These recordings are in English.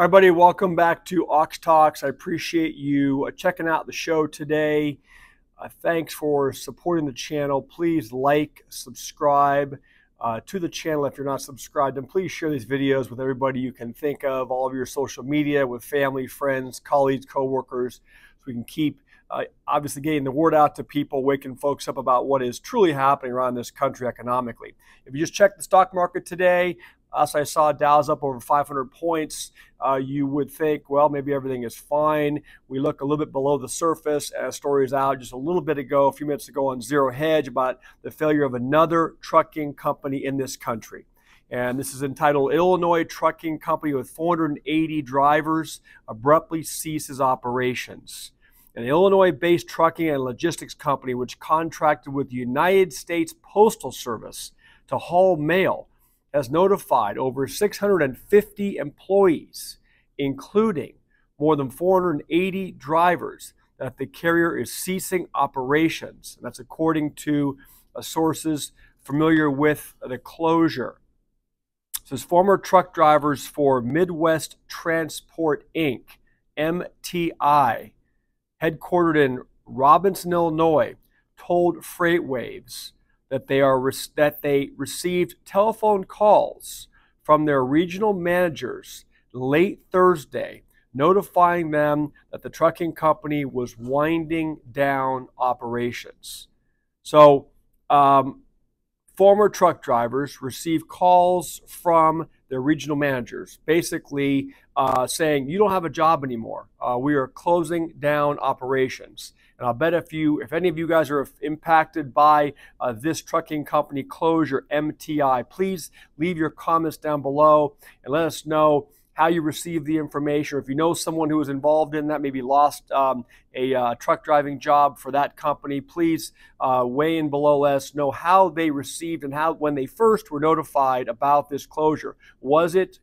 Everybody, welcome back to Ox Talks. I appreciate you checking out the show today. Thanks for supporting the channel. Please like, subscribe to the channel if you're not subscribed, and please share these videos with everybody you can think of, all of your social media, with family, friends, colleagues, coworkers, so we can keep obviously getting the word out to people, waking folks up about what is truly happening around this country economically. If you just check the stock market today, as I saw Dow's up over 500 points, you would think, well, maybe everything is fine. We look a little bit below the surface. A story is out just a little bit ago, a few minutes ago, on Zero Hedge about the failure of another trucking company in this country. And this is entitled, Illinois Trucking Company with 480 drivers abruptly ceases operations. An Illinois-based trucking and logistics company which contracted with the United States Postal Service to haul mail has notified over 650 employees, including more than 480 drivers, that the carrier is ceasing operations. And that's according to sources familiar with the closure. It says former truck drivers for Midwest Transport, Inc., MTI, headquartered in Robinson, Illinois, told FreightWaves that they received telephone calls from their regional managers late Thursday, notifying them that the trucking company was winding down operations. So, former truck drivers received calls from their regional managers, basically saying, you don't have a job anymore. We are closing down operations. And I'll bet if any of you guys are impacted by this trucking company closure, MTI, please leave your comments down below and let us know how you received the information, or if you know someone who was involved in that, maybe lost a truck driving job for that company, please weigh in below. Let us know how they received and when they first were notified about this closure. Was it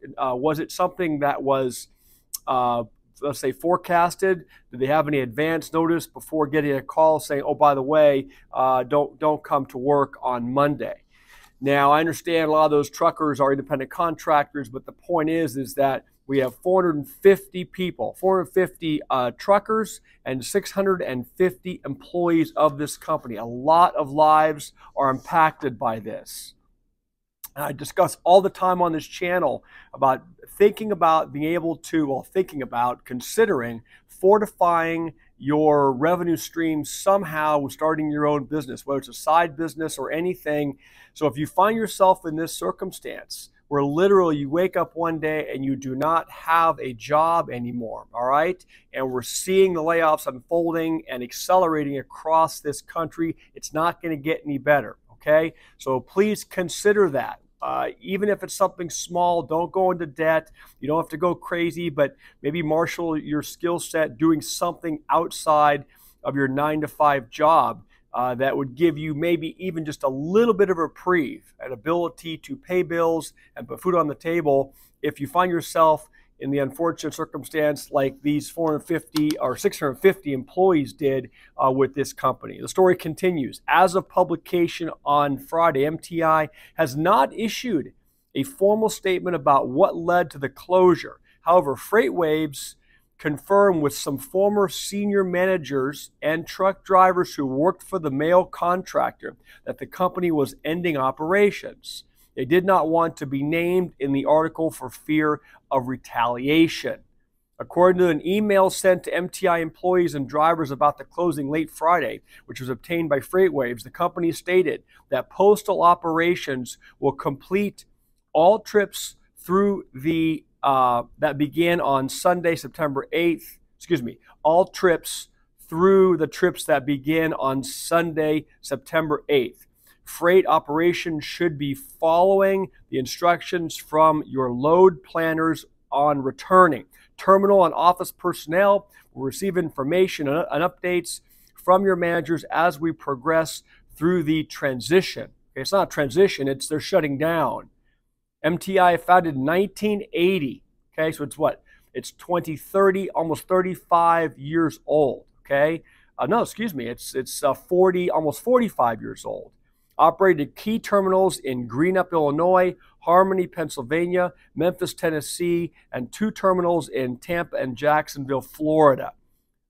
something that was let's say forecasted? Did they have any advance notice before getting a call saying, oh, by the way, don't come to work on Monday? Now, I understand a lot of those truckers are independent contractors, but the point is that we have 450 people, 450 truckers, and 650 employees of this company. A lot of lives are impacted by this. And I discuss all the time on this channel about considering fortifying your revenue stream somehow with starting your own business, whether it's a side business or anything. So if you find yourself in this circumstance where literally you wake up one day and you do not have a job anymore, all right, and we're seeing the layoffs unfolding and accelerating across this country, it's not going to get any better, okay? So please consider that. Even if it's something small, don't go into debt. You don't have to go crazy, but maybe marshal your skill set doing something outside of your 9-to-5 job that would give you maybe even just a little bit of reprieve, an ability to pay bills and put food on the table if you find yourself in the unfortunate circumstance like these 450 or 650 employees did with this company. The story continues. As of publication on Friday, MTI has not issued a formal statement about what led to the closure. However, FreightWaves confirmed with some former senior managers and truck drivers who worked for the mail contractor that the company was ending operations. They did not want to be named in the article for fear of retaliation. According to an email sent to MTI employees and drivers about the closing late Friday, which was obtained by FreightWaves, the company stated that postal operations will complete all trips through the that began on Sunday, September 8th. All trips through the trips that began on Sunday, September 8th. Freight operations should be following the instructions from your load planners on returning. Terminal and office personnel will receive information and updates from your managers as we progress through the transition. Okay, it's not a transition, they're shutting down. MTI founded in 1980. Okay, so it's what? It's 30, almost 35 years old. Okay, it's almost 45 years old. operated key terminals in Greenup, Illinois, Harmony, Pennsylvania, Memphis, Tennessee, and 2 terminals in Tampa and Jacksonville, Florida,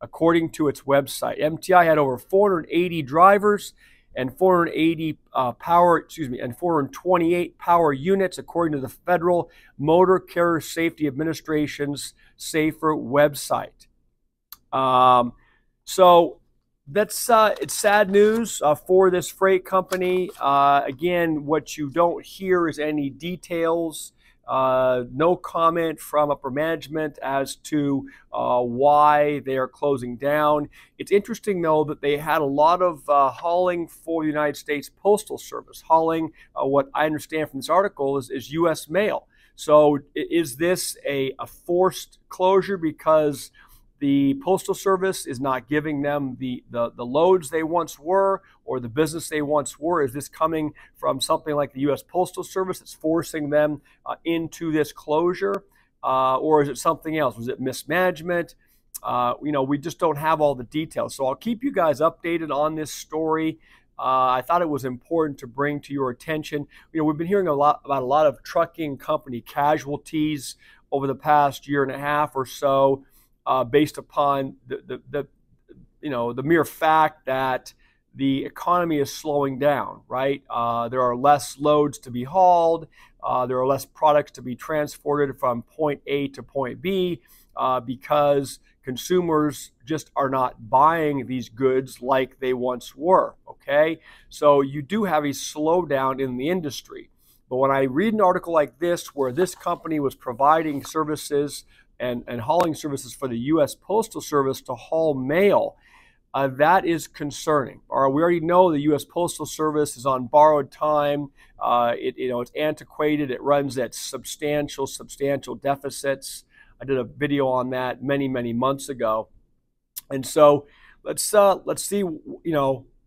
according to its website. MTI had over 480 drivers and 428 power units, according to the Federal Motor Carrier Safety Administration's SAFER website. So that's it's sad news for this freight company. Again, what you don't hear is any details. No comment from upper management as to why they are closing down. It's interesting, though, that they had a lot of hauling for the United States Postal Service. Hauling, what I understand from this article, is U.S. mail. So is this a forced closure because the Postal Service is not giving them the loads they once were, or the business they once were? Is this coming from something like the U.S. Postal Service that's forcing them into this closure? Or is it something else? Was it mismanagement? We just don't have all the details. So I'll keep you guys updated on this story. I thought it was important to bring to your attention. We've been hearing about a lot of trucking company casualties over the past year and a half or so, based upon the mere fact that the economy is slowing down, right? There are less loads to be hauled. There are less products to be transported from point A to point B because consumers just are not buying these goods like they once were, okay? So you do have a slowdown in the industry. But when I read an article like this, where this company was providing services and hauling services for the U.S. Postal Service to haul mail, that is concerning. We already know the U.S. Postal Service is on borrowed time. It's antiquated. It runs at substantial deficits. I did a video on that many months ago, and so let's see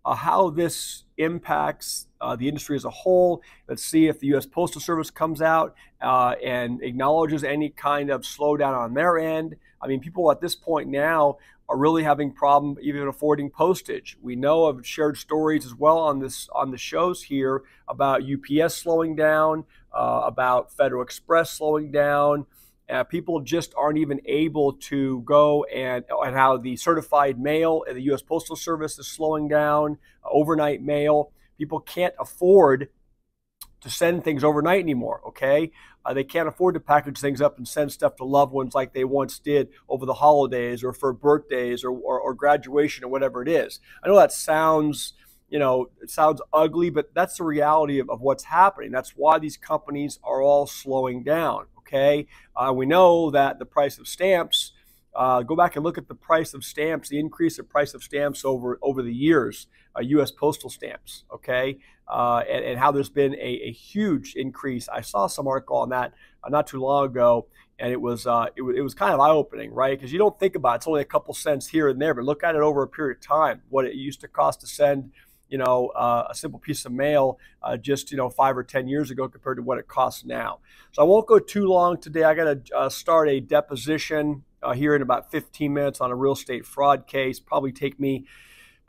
how this impacts the industry as a whole. Let's see if the U.S. Postal Service comes out and acknowledges any kind of slowdown on their end. I mean, people at this point now are really having problem even affording postage. We know of shared stories as well on the shows here about UPS slowing down, about Federal Express slowing down. People just aren't even able to go, and how the certified mail in the U.S. Postal Service is slowing down, overnight mail. People can't afford to send things overnight anymore, okay? They can't afford to package things up and send stuff to loved ones like they once did over the holidays or for birthdays or graduation or whatever it is. I know that sounds, it sounds ugly, but that's the reality of what's happening. That's why these companies are all slowing down, okay? We know that the price of stamps, go back and look at the price of stamps, the increase of price of stamps over the years, U.S. postal stamps, okay, and how there's been a huge increase. I saw some article on that not too long ago, and it was kind of eye-opening, right? Because you don't think about it. It's only a couple cents here and there, but look at it over a period of time, what it used to cost to send a simple piece of mail just 5 or 10 years ago compared to what it costs now. So I won't go too long today. I got to start a deposition here in about 15 minutes on a real estate fraud case. Probably take me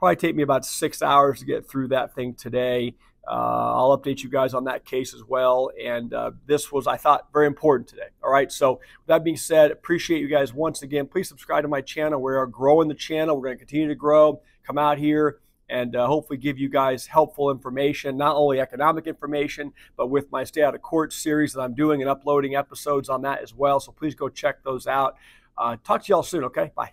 about 6 hours to get through that thing today. I'll update you guys on that case as well. And this was, I thought, very important today. All right. So with that being said, appreciate you guys once again. Please subscribe to my channel. We are growing the channel. We're going to continue to grow. Come out here and hopefully give you guys helpful information, not only economic information, but with my Stay Out of Court series that I'm doing and uploading episodes on that as well. So please go check those out. Talk to y'all soon, okay? Bye.